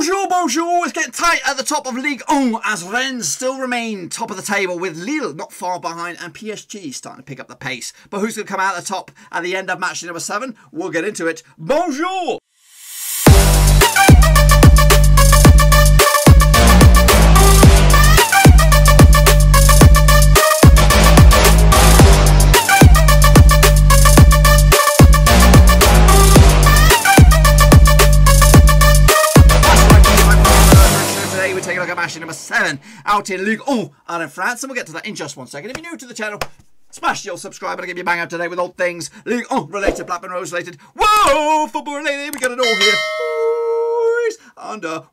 Bonjour, bonjour. It's getting tight at the top of Ligue 1 as Rennes still remain top of the table with Lille not far behind and PSG starting to pick up the pace. But who's going to come out at the top at the end of match number 7? We'll get into it. Bonjour. Match number 7 out in Ligue 1 out in France, and we'll get to that in just one second. If you're new to the channel, smash your subscribe and I'll give you a bang up today with all things Ligue 1 related, Blackburn Rose related. Whoa, football related, we got it all here. Under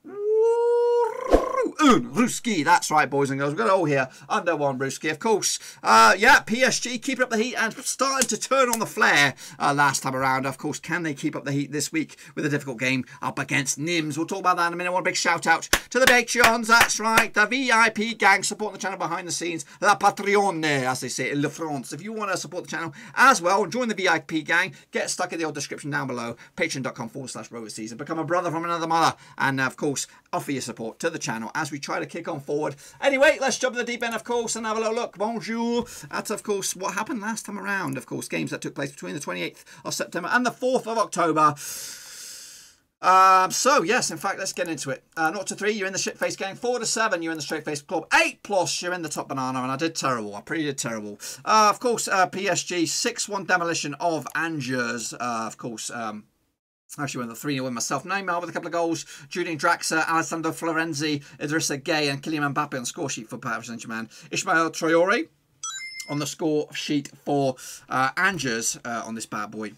Ruski, that's right, boys and girls. We've got it all here under one Ruski, of course. Yeah, PSG keeping up the heat and starting to turn on the flare last time around. Of course, can they keep up the heat this week with a difficult game up against Nimes? We'll talk about that in a minute. One big shout out to the Patreons, that's right, the VIP gang supporting the channel behind the scenes, la Patreon, as they say in Le France. If you want to support the channel as well, join the VIP gang, get stuck in the old description down below, patreon.com/Roverseas, and become a brother from another mother, and of course, offer your support to the channel as we try to kick on forward. Anyway, let's jump to the deep end, of course, and have a little look. Bonjour at, of course, what happened last time around. Of course, games that took place between the 28th of September and the 4th of October. So, yes, in fact, let's get into it. 0-3, you're in the shit-face gang. 4-7, you're in the straight-face club. 8+, you're in the top banana, and I did terrible. I pretty did terrible. Of course, PSG, 6-1 demolition of Angers. Of course, actually went the 3-0 win myself. Neymar with a couple of goals. Julian Draxler, Alessandro Florenzi, Idrissa Gueye and Kylian Mbappe on the score sheet for Paris Saint-Germain. Ismail Traore on the score sheet for Angers on this bad boy.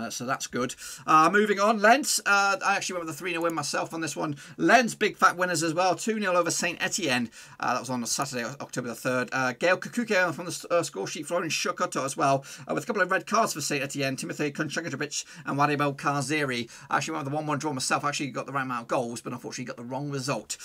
So that's good. Moving on, Lens. I actually went with a 3-0 win myself on this one. Lens, big fat winners as well. 2-0 over Saint-Étienne. That was on Saturday, October the 3rd. Gael Kakuke from the score sheet. Florian Shokoto as well. With a couple of red cards for Saint-Étienne. Timothy Konchakovic and Wadibel Kaziri. I actually went with the 1-1 draw myself. I actually got the right amount of goals, but unfortunately got the wrong result.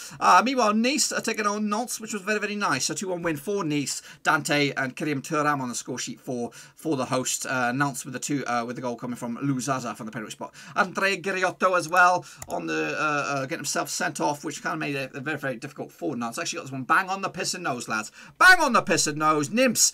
Meanwhile, Nice are taking on Nantes, which was very, very nice. A 2-1 win for Nice. Dante and Karim Thuram on the score sheet for the host. Nantes with the goal coming from Luzaza from the penalty spot. Andre Griotto as well on the getting himself sent off, which kind of made it very, very difficult for Nantes. Actually got this one bang on the piss and nose, lads. Bang on the piss and nose. Nimes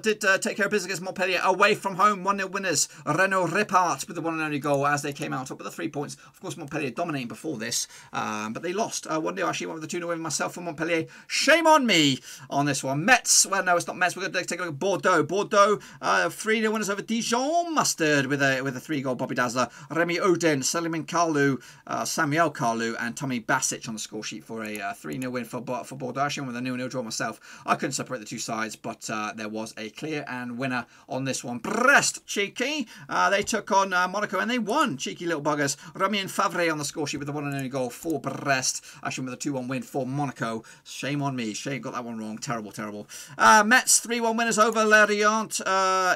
did take care of business against Montpellier away from home. 1-0 winners. Renaud Ripart with the one and only goal as they came out top with the 3 points. Of course, Montpellier dominating before this, but they lost. 1-0. Actually went with the 2-0 win myself for Montpellier. Shame on me on this one. Metz. Well, no, it's not Metz. We're going to take a look at Bordeaux. Bordeaux 3-0 winners over Dijon. Mustard with a 3-goal Bobby Dazzler. Remy Odin, Seliman Karlu, Samuel Karlu, and Tommy Basic on the score sheet for a 3-0 win for Bordeaux. Actually, with a 0-0 draw myself. I couldn't separate the two sides, but there was a clear and winner on this one. Brest, cheeky. They took on Monaco and they won. Cheeky little buggers. Ramien Favre on the score sheet with the one and only goal for Brest. Actually, with a 2-1 win for Monaco. Shame on me. Shame, got that one wrong. Terrible, terrible. Metz 3-1 winners over Lorient.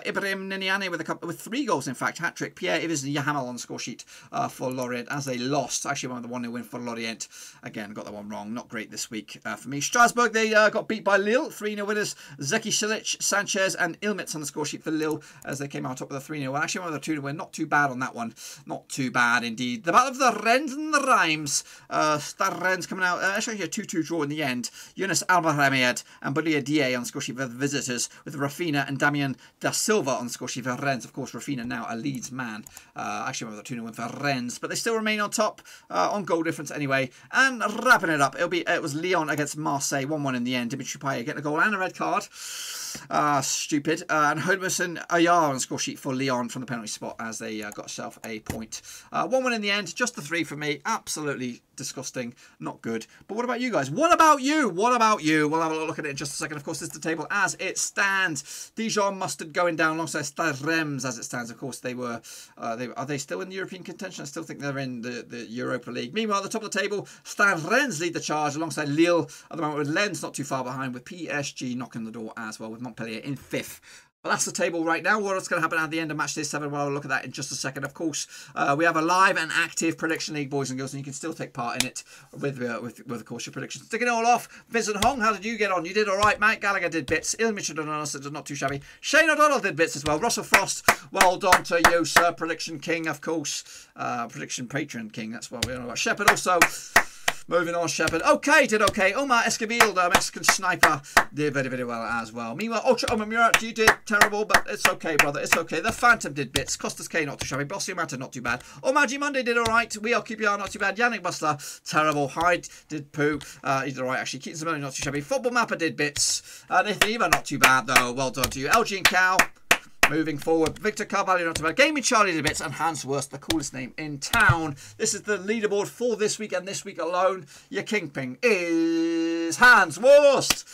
Ibrahim Niniani with 3 goals, in fact. Hat-trick. Pierre Yves Yahamal on the score sheet for Lorient as they lost. Actually, one of the 1-0 win for Lorient. Again, got that one wrong. Not great this week for me. Strasbourg, they got beat by Lille. 3-0 winners. Zeki Silic, Sanchez, and Ilmitz on the score sheet for Lille as they came out top with a 3-0 win. Actually, one of the 2-0 win. Not too bad on that one. Not too bad indeed. The battle of the Rennes and the Reims. Stade Rennes coming out. Actually, a 2-2 draw in the end. Yunus Albaramiad and Boulia Die on the score sheet for the visitors, with Rafina and Damien Da Silva on the score sheet for Rennes. Of course, Rafina now a Leeds man. Actually, with a 2-0 win for Rennes, but they still remain on top on goal difference anyway. And wrapping it up, it was Lyon against Marseille, 1-1 in the end. Dimitri Payet getting a goal and a red card. Stupid. And Hodmerson Ayar on the score sheet for Lyon from the penalty spot as they got themselves a point. 1-1 in the end, just the 3 for me. Absolutely disgusting, not good. But what about you guys? What about you? What about you? We'll have a look at it in just a second. Of course, this is the table as it stands. Dijon Mustard going down alongside Stade Reims as it stands. Of course, they were. Are they still in the European contention? I still think they're in the Europa League. Meanwhile, at the top of the table, Stade Reims lead the charge alongside Lille at the moment, with Lens not too far behind, with PSG knocking the door as well, with Montpellier in 5th. Well, that's the table right now. What's going to happen at the end of Matchday 7? Well, I'll look at that in just a second. Of course, we have a live and active prediction league, boys and girls, and you can still take part in it with of course, your predictions. Sticking it all off, Vincent Hong, how did you get on? You did all right, Matt Gallagher did bits. Il Mitchell not too shabby. Shane O'Donnell did bits as well. Russell Frost, well done to you, sir. Prediction King, of course. Prediction Patron King, that's what we know about. Shepard also. Moving on, Shepard. Okay, did okay. Omar Escobil, the Mexican sniper, did very, very well as well. Meanwhile, Ultra Omar Murat, you did terrible, but it's okay, brother. It's okay. The Phantom did bits. Costas K, not too shabby. Bossy Mata, not too bad. Omaji Monday did all right. We are QPR, not too bad. Yannick Bustler, terrible. Hyde did poo. He did all right, actually. Keaton Zamoni, not too shabby. Football Mapper did bits. Nathan Eva, not too bad, though. Well done to you. LG and Cal. Moving forward, Victor Carvalho, not too bad. Gaming Charlie did bits, and Hans Wurst, the coolest name in town. This is the leaderboard for this week and this week alone. Your kingpin is Hans Wurst.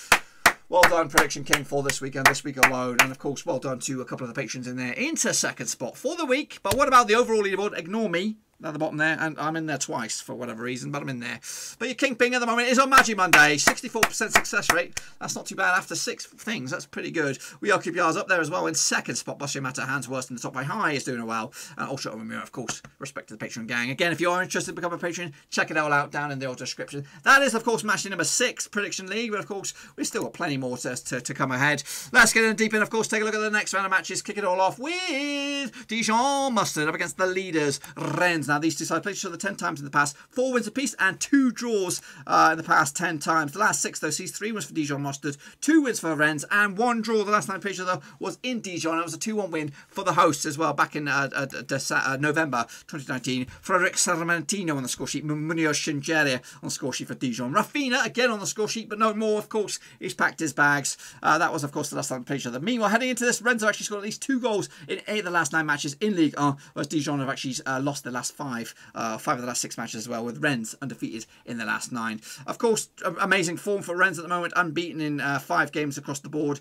Well done, Prediction King, for this week and this week alone. And, of course, well done to a couple of the patrons in there into second spot for the week. But what about the overall leaderboard? Ignore me. At the bottom there, and I'm in there twice for whatever reason, but I'm in there. But your kingpin at the moment is on Magic Monday, 64% success rate. That's not too bad after 6 things. That's pretty good. We are QPR's up there as well in second spot. Bossy Matter, Hans Worst in the top by High is doing well. And Ultra Omamura, of course, respect to the Patreon gang. Again, if you are interested to become a patron, check it all out down in the auto description. That is, of course, Matchday number 6 Prediction League, but of course, we've still got plenty more to come ahead. Let's get in deep in, of course, take a look at the next round of matches. Kick it all off with Dijon Mustard up against the leaders, Rennes. Now, these two sides played each other 10 times in the past, 4 wins apiece and 2 draws in the past 10 times. The last 6 though sees 3 wins for Dijon Mustard, 2 wins for Rennes, and 1 draw. The last time they played each other was in Dijon. It was a 2-1 win for the hosts as well back in November 2019. Frederic Sarmentino on the score sheet, Munio Shingeria on the score sheet for Dijon. Rafinha again on the score sheet, but no more, of course. He's packed his bags. That was, of course, the last time they played each other. Meanwhile, heading into this, Rennes have actually scored at least 2 goals in 8 of the last 9 matches in Ligue 1, whereas Dijon have actually lost the last 5 of the last 6 matches as well, with Rennes undefeated in the last 9. Of course, amazing form for Rennes at the moment, unbeaten in 5 games across the board.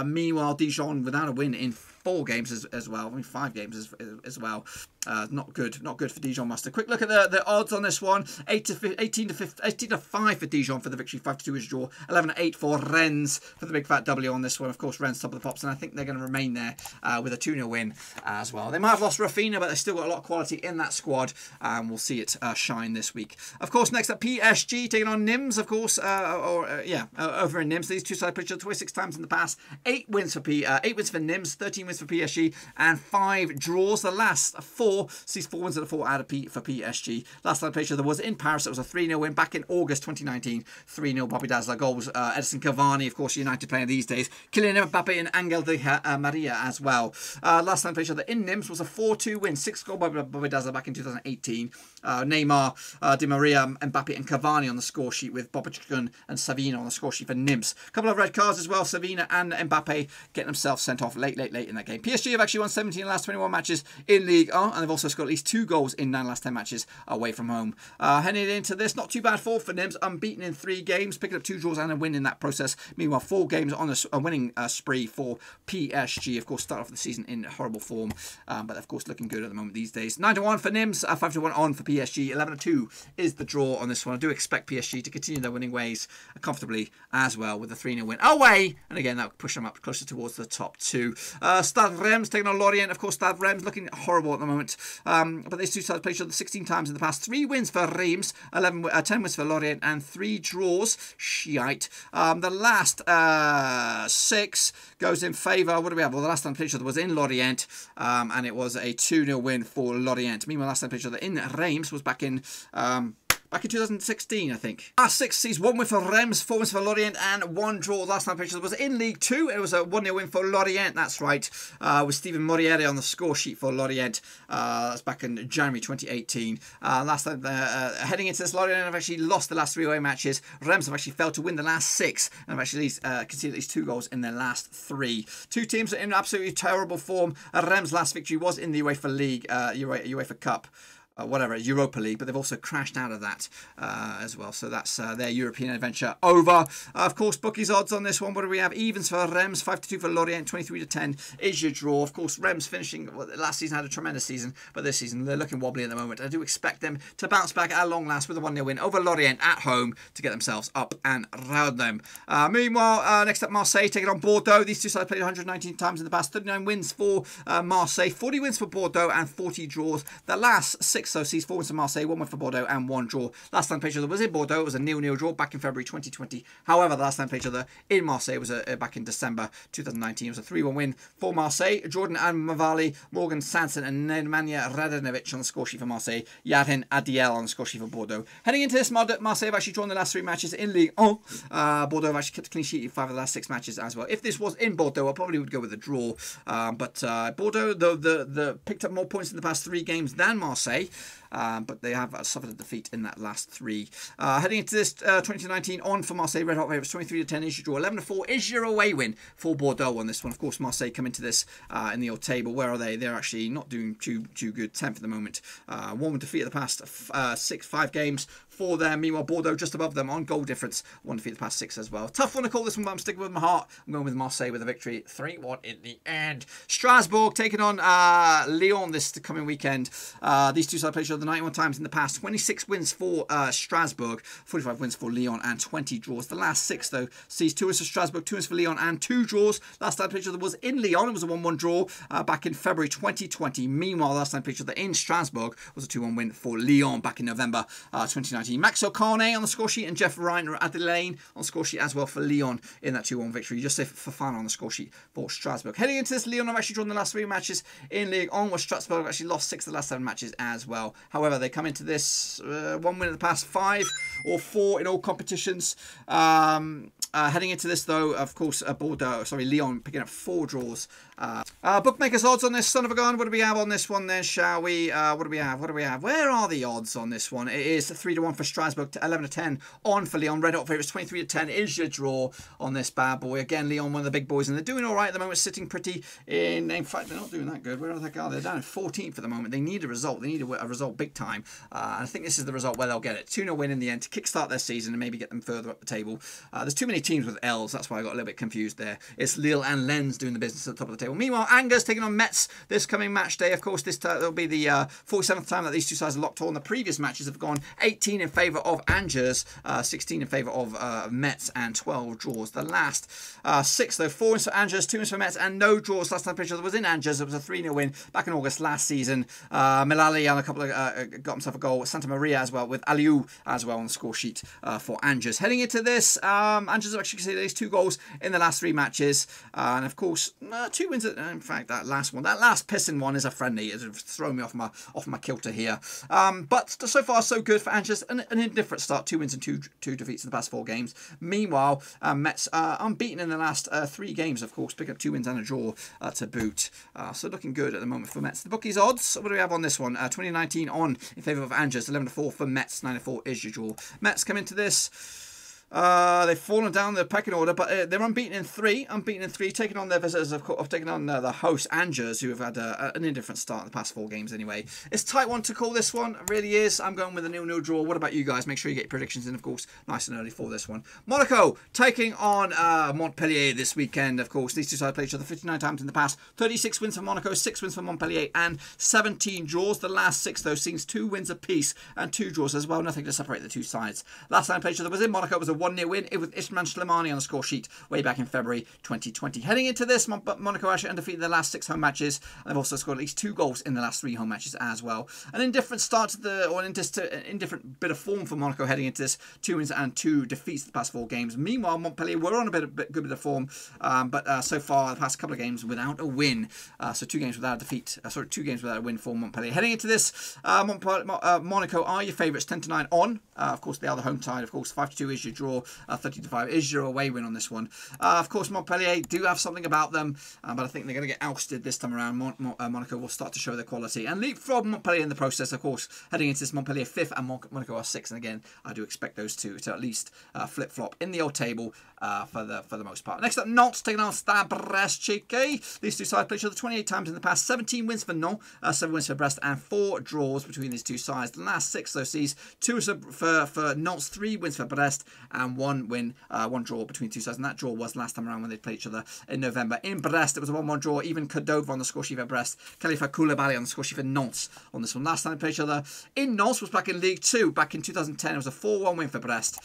Meanwhile, Dijon without a win in 4 games as well. I mean, 5 games as well. Not good for Dijon Mustard. Quick look at the odds on this one. 18 to 5 for Dijon for the victory. 5 to 2 is draw. 11 to 8 for Rennes for the big fat W on this one. Of course, Rennes top of the pops, and I think they're going to remain there with a 2-0 win as well. They might have lost Rafinha, but they've still got a lot of quality in that squad, and we'll see it shine this week. Of course, next up, PSG taking on Nimes, of course, over in Nimes. These two sides played each other 26 times in the past. 8 wins for Nimes, 13 wins for PSG, and 5 draws. The last 4 sees 4 wins out of 4 out of for PSG. Last time they played each other was in Paris. It was a 3-0 win back in August 2019. 3-0 Bobby Dazzler goals. Edison Cavani, of course, United player these days. Kylian Mbappe and Angel Di Maria as well. Last time they played each other in Nimes was a 4-2 win. 6-goal Bobby Dazzler back in 2018. Neymar, Di Maria, Mbappe and Cavani on the score sheet, with Bobichgun and Savina on the score sheet for Nimes. A couple of red cards as well. Savina and Mbappe getting themselves sent off late in that game. PSG have actually won 17 of the last 21 matches in Ligue 1, and they've also scored at least 2 goals in 9 of the last 10 matches away from home. Heading into this, not too bad for Nimes, unbeaten in 3 games, picking up 2 draws and a win in that process. Meanwhile, 4 games on a winning spree for PSG. Of course, start off the season in horrible form, but of course looking good at the moment these days. 9 to 1 for Nimes, 5 to 1 on for PSG. 11 to 2 is the draw on this one. I do expect PSG to continue their winning ways comfortably as well, with a 3-0 win away, and again that will push them up closer towards the top 2. Stade Reims taking on Lorient. Of course, Stade Reims looking horrible at the moment, but these two sides played each other 16 times in the past. 3 wins for Reims, 10 wins for Lorient, and 3 draws. Shite. The last 6 goes in favour. What do we have? Well, the last time played each other was in Lorient, and it was a 2-0 win for Lorient. Meanwhile, last time played each other in Reims was back in 2016, I think. Last 6 sees 1 win for Reims, 4 wins for Lorient, and 1 draw. Last time picture was in League 2. It was a 1-0 win for Lorient, that's right, with Stephen Moriere on the score sheet for Lorient. That's back in January 2018. Last time, heading into this, Lorient have actually lost the last 3 away matches. Reims have actually failed to win the last 6, and have actually conceded at least 2 goals in their last 3. 2 teams are in absolutely terrible form. Reims' last victory was in the UEFA League, UEFA Cup. whatever, Europa League, but they've also crashed out of that as well. So that's their European adventure over. Of course, bookies odds on this one. What do we have? Evens for Reims, 5-2 for Lorient, 23-10 is your draw. Of course, Reims finishing, well, last season had a tremendous season, but this season they're looking wobbly at the moment. I do expect them to bounce back at long last with a 1-0 win over Lorient at home to get themselves up and round them. Meanwhile, next up, Marseille taking on Bordeaux. These two sides played 119 times in the past. 39 wins for Marseille, 40 wins for Bordeaux, and 40 draws. The last 6 though sees 4 wins for Marseille, 1 win for Bordeaux, and 1 draw. Last time played each other was in Bordeaux. It was a 0-0 draw back in February 2020. However, the last time played each other in Marseille was back in December 2019. It was a 3-1 win for Marseille. Jordan Mavali, Morgan Sanson, and Nemanja Radanovic on the score sheet for Marseille. Yarin Adiel on the score sheet for Bordeaux. Heading into this, Marseille have actually drawn the last 3 matches in Ligue 1. Bordeaux have actually kept a clean sheet in 5 of the last 6 matches as well. If this was in Bordeaux, I probably would go with a draw. But Bordeaux, the picked up more points in the past 3 games than Marseille. But they have suffered a defeat in that last 3. Heading into this 2019 on for Marseille, red hot favourites, 23-10 is your draw. 11-4 is your away win for Bordeaux on this one. Of course, Marseille come into this in the old table. Where are they? They're actually not doing too good. 10th at the moment. 1 defeat of the past 5 games for them. Meanwhile, Bordeaux just above them on goal difference. 1 defeat of the past 6 as well. Tough one to call this one, but I'm sticking with my heart. I'm going with Marseille with a victory. 3-1 in the end. Strasbourg taking on Lyon this coming weekend. These two sides played each other 91 times in the past. 26 wins for Strasbourg, 45 wins for Lyon, and 20 draws. The last 6 though sees 2 wins for Strasbourg, 2 wins for Lyon, and 2 draws. Last time played each other was in Lyon. It was a 1-1 draw back in February 2020. Meanwhile, last time played each other in Strasbourg was a 2-1 win for Lyon back in November 2019. Max O'Carney on the score sheet and Jeff Reiner Adelaine on the score sheet as well for Lyon in that 2-1 victory. Just say Fofana on the score sheet for Strasbourg. Heading into this, Lyon have actually drawn the last 3 matches in Ligue 1, where Strasbourg have actually lost 6 of the last 7 matches as well. However, they come into this 1 win in the past 5 or 4 in all competitions. Heading into this though, of course, Lyon picking up 4 draws. Bookmakers odds on this son of a gun. What do we have on this one then, shall we? What do we have? Where are the odds on this one? It is 3-1 for Strasbourg, to 11-10 on for Lyon. Red hot favourites, 23-10 is your draw on this bad boy. Again, Lyon, one of the big boys, and they're doing all right at the moment, sitting pretty in fact, they're not doing that good. Where are they? They're down in 14th at the moment. They need a result. They need a result big time. And I think this is the result where they'll get it. 2-0 win in the end to kickstart their season and maybe get them further up the table. There's too many teams with L's. That's why I got a little bit confused there. It's Lille and Lens doing the business at the top of the table. Meanwhile, Angers taking on Metz this coming match day. Of course, this will be the 47th time that these two sides are locked on. The previous matches have gone 18 in favour of Angers, 16 in favour of Metz, and 12 draws. The last 6 though, 4 wins for Angers, 2 wins for Metz, and no draws. Last time picture was in Angers. It was a 3-0 win back in August last season. Milali and a couple of got himself a goal. Santa Maria as well, with Aliou as well on the score sheet for Angers. Heading into this, Angers have actually conceded at least 2 goals in the last 3 matches, and of course 2 wins. In fact, that last pissing one is a friendly. It's thrown me off my kilter here. But so far so good for Angers. An indifferent start. 2 wins and 2 defeats in the past 4 games. Meanwhile, Metz unbeaten in the last 3 games. Of course, pick up 2 wins and a draw to boot. So looking good at the moment for Metz. The bookies odds. What do we have on this one? 2019 on in favour of Angers. 11-4 for Metz. 9-4 is your draw. Metz come into this. They've fallen down the pecking order, but they're unbeaten in 3. Taking on their visitors, of course, taking on the host Angers, who have had an indifferent start in the past 4 games anyway. It's a tight one to call this one. It really is. I'm going with a 0-0 draw. What about you guys? Make sure you get your predictions in, of course, nice and early for this one. Monaco taking on Montpellier this weekend, of course. These two sides played each other 59 times in the past. 36 wins for Monaco, 6 wins for Montpellier, and 17 draws. The last 6, though, seems 2 wins apiece and 2 draws as well. Nothing to separate the 2 sides. Last time played each other was in Monaco. It was a 1-0 win. It was Ismail Slimani on the score sheet way back in February 2020. Heading into this, Monaco actually undefeated their last 6 home matches, and they've also scored at least 2 goals in the last 3 home matches as well. An indifferent start to an indifferent bit of form for Monaco heading into this. 2 wins and 2 defeats the past 4 games. Meanwhile, Montpellier were on a good bit of form, but so far the past couple of games without a win. So 2 games without a defeat. 2 games without a win for Montpellier. Heading into this, Monaco are your favourites, 10-9 on. Of course, they are the home side. Of course, 5-2 is your draw. 30-5 is your away win on this one. Of course, Montpellier do have something about them, but I think they're going to get ousted this time around. Monaco will start to show their quality and leapfrog Montpellier in the process, of course, heading into this. Montpellier 5th and Monaco are 6th, and again, I do expect those two to at least flip-flop in the old table for the most part. Next up, Nantes taking on Stade Brest. Cheeky. These two sides played each other 28 times in the past. 17 wins for Nantes, 7 wins for Brest, and 4 draws between these two sides. The last 6 though sees 2 for Nantes, 3 wins for Brest, and 1 draw between two sides. And that draw was last time around when they played each other in November. In Brest, it was a 1-1 draw. Even Cordova on the score sheet for Brest. Khalifa Koulibaly on the score sheet for Nantes on this one. Last time they played each other in Nantes was back in Ligue 2, back in 2010. It was a 4-1 win for Brest.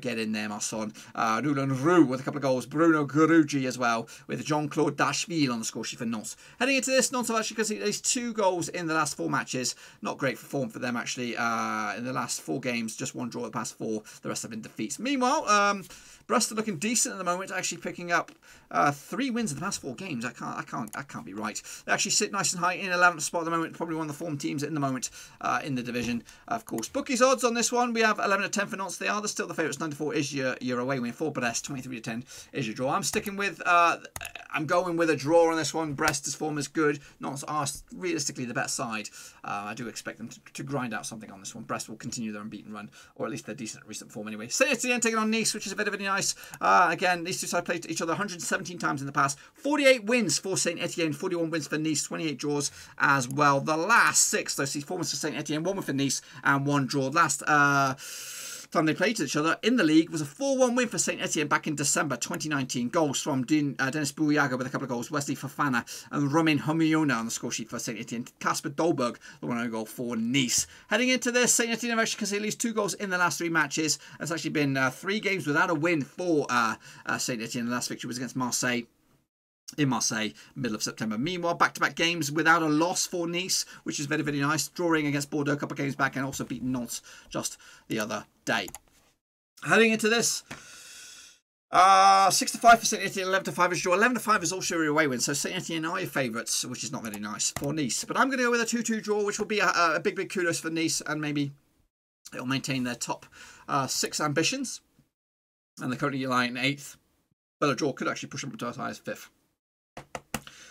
Get in there, my son. Nulan Roux with a couple of goals. Bruno Guruji as well, with Jean-Claude Dashville on the score sheet for Nantes. Heading into this, Nantes have actually conceded at least 2 goals in the last 4 matches. Not great for form for them, actually. In the last 4 games, just 1 draw the past 4. The rest have been defeats. Meanwhile, Brest are looking decent at the moment, actually picking up 3 wins in the past 4 games. That can't be right. They actually sit nice and high in 11th spot at the moment. Probably one of the form teams in the moment in the division. Of course, bookies odds on this one. We have 11-10 for Nantes. They are still the favourites. 9-4 is your away win for Brest. 23-10 is your draw. I'm sticking with. I'm going with a draw on this one. Brest's form is good. Nantes are realistically the better side. I do expect them to grind out something on this one. Brest will continue their unbeaten run, or at least their decent recent form anyway. Saint-Étienne taking on Nice, which is a bit nice. Again, these two sides played each other 117 times in the past. 48 wins for Saint-Étienne, 41 wins for Nice, 28 draws as well. The last 6, though, see 4 wins for Saint-Étienne, 1 win for Nice, and 1 draw. Last time they played each other in the league was a 4-1 win for Saint-Étienne back in December 2019. Goals from Dennis Bouyaga with a couple of goals, Wesley Fofana and Romain Homiona on the score sheet for Saint-Étienne. Casper Dolberg, the 1-0 goal for Nice. Heading into this, Saint-Étienne have actually conceded at least 2 goals in the last 3 matches. It's actually been 3 games without a win for Saint-Étienne. The last victory was against Marseille. In Marseille, middle of September. Meanwhile, back-to-back games without a loss for Nice, which is very nice. Drawing against Bordeaux a couple of games back and also beating Nantes just the other day. Heading into this, 6-5 for Saint-Étienne, 11-5 is draw. 11-5 is also your away win, so Saint-Étienne are your favourites, which is not very nice for Nice. But I'm going to go with a 2-2 draw, which will be a big kudos for Nice, and maybe it'll maintain their top 6 ambitions. And they're currently lying in 8th, but a draw could actually push them to as high as 5th.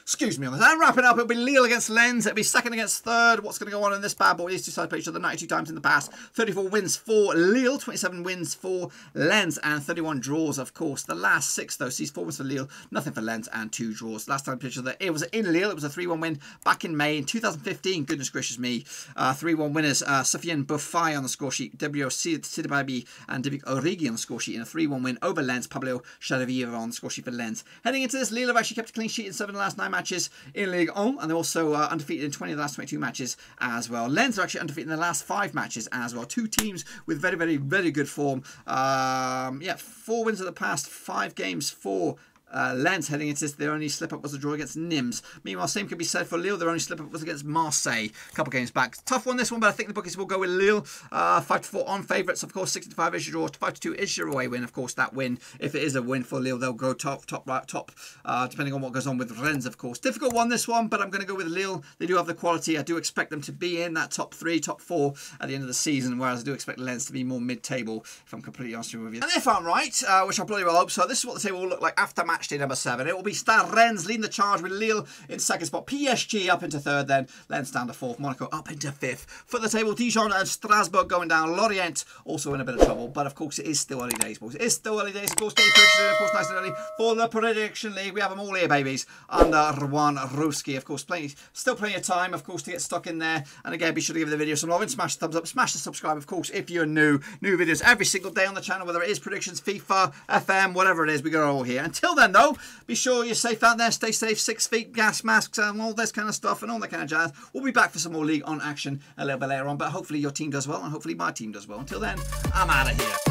Excuse me on this. And wrapping up, it'll be Lille against Lens. It'll be 2nd against 3rd. What's going to go on in this bad boy? These two sides play each other 92 times in the past. 34 wins for Lille, 27 wins for Lens, and 31 draws, of course. The last 6, though, sees 4 wins for Lille, nothing for Lens, and 2 draws. Last time they played each other, it was in Lille. It was a 3-1 win back in May in 2015. Goodness gracious me. 3-1 winners. Sofiane Bouffay on the score sheet. W. Sidibabi and Divik Origi on the score sheet in a 3-1 win over Lens. Pablo Charavier on the score sheet for Lens. Heading into this, Lille have actually kept a clean sheet in 7 of the last 9 matches in Ligue 1, and they're also undefeated in 20 of the last 22 matches as well. Lens are actually undefeated in the last 5 matches as well. 2 teams with very good form. 4 wins of the past 5 games for Lens. Heading into this, their only slip-up was a draw against Nimes. Meanwhile, same can be said for Lille. Their only slip-up was against Marseille a couple games back. Tough one, this one, but I think the bookies will go with Lille. 5-4 on favourites, of course. 65 is your draw. 5-2 is your away win. Of course, that win, if it is a win for Lille, they'll go top, depending on what goes on with Rennes, of course. Difficult one, this one, but I'm going to go with Lille. They do have the quality. I do expect them to be in that top 3, top 4 at the end of the season, whereas I do expect Lens to be more mid-table, if I'm completely honest with you. And if I'm right, which I bloody well hope so, this is what the table will look like after match day number 7. It will be Stade Rennes leading the charge with Lille in 2nd spot. PSG up into 3rd then. Lens down to 4th. Monaco up into 5th. For the table, Dijon and Strasbourg going down. Lorient also in a bit of trouble. But of course, it is still early days, boys. It is still early days. Of course, of course, nice and early for the Prediction League. We have them all here, babies. Under Juan Ruski. Of course, still plenty of time, of course, to get stuck in there. And again, be sure to give the video some love and smash the thumbs up. Smash the subscribe, of course, if you're new. New videos every single day on the channel, whether it is predictions, FIFA, FM, whatever it is. We got it all here. Until then, though, be sure you're safe out there. Stay safe. 6 feet, gas masks, and all this kind of stuff, and all that kind of jazz. We'll be back for some more League on action a little bit later on, but hopefully your team does well, and hopefully my team does well. Until then, I'm out of here.